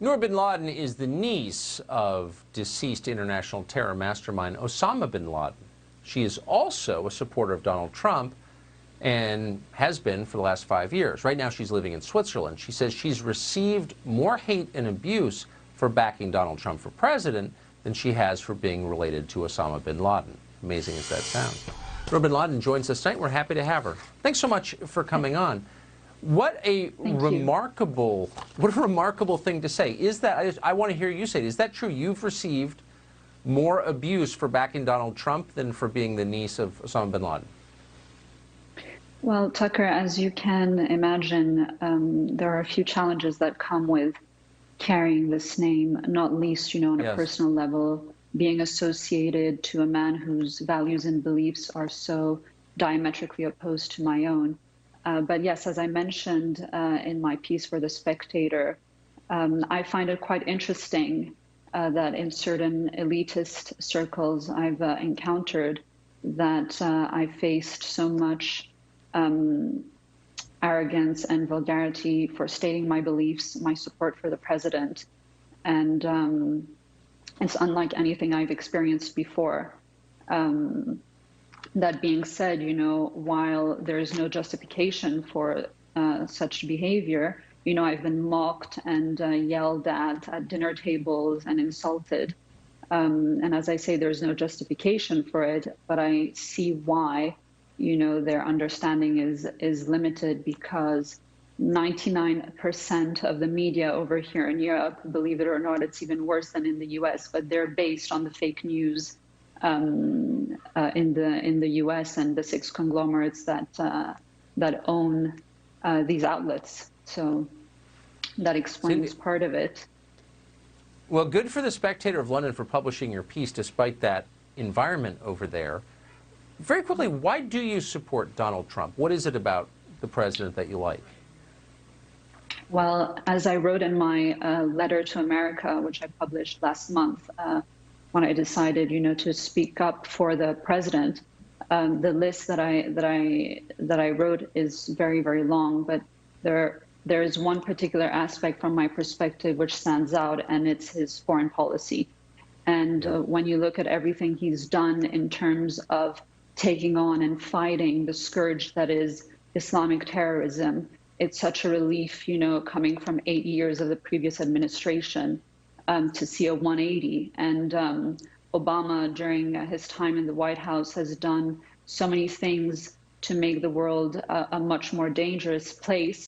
Noor bin Laden is the niece of deceased international terror mastermind Osama bin Laden. She is also a supporter of Donald Trump and has been for the last 5 years. Right now she's living in Switzerland. She says she's received more hate and abuse for backing Donald Trump for president than she has for being related to Osama bin Laden. Amazing as that sounds. Noor bin Laden joins us tonight. We're happy to have her. Thanks so much for coming on. What a remarkable thing to say. Is that, I want to hear you say it. Is that true? You've received more abuse for backing Donald Trump than for being the niece of Osama bin Laden? Well, Tucker, as you can imagine, there are a few challenges that come with carrying this name, not least, on a personal level, being associated to a man whose values and beliefs are so diametrically opposed to my own. But yes, as I mentioned in my piece for The Spectator, I find it quite interesting that in certain elitist circles I've encountered that I faced so much arrogance and vulgarity for stating my beliefs, my support for the president. And it's unlike anything I've experienced before. That being said, while there is no justification for such behavior, I've been mocked and yelled at dinner tables and insulted. And as I say, there's no justification for it, but I see why, their understanding is limited, because 99% of the media over here in Europe, believe it or not, it's even worse than in the US, but they're based on the fake news in the U.S. and the 6 conglomerates that own these outlets. So that explains part of it. Well, good for The Spectator of London for publishing your piece despite that environment over there. Very quickly, why do you support Donald Trump? What is it about the president that you like? Well, as I wrote in my letter to America, which I published last month, when I decided, to speak up for the president, the list that I wrote is very, very long, but there is one particular aspect from my perspective which stands out, and it's his foreign policy. And when you look at everything he's done in terms of taking on and fighting the scourge that is Islamic terrorism, it's such a relief, coming from 8 years of the previous administration, to see a 180. And Obama, during his time in the White House, has done so many things to make the world a much more dangerous place.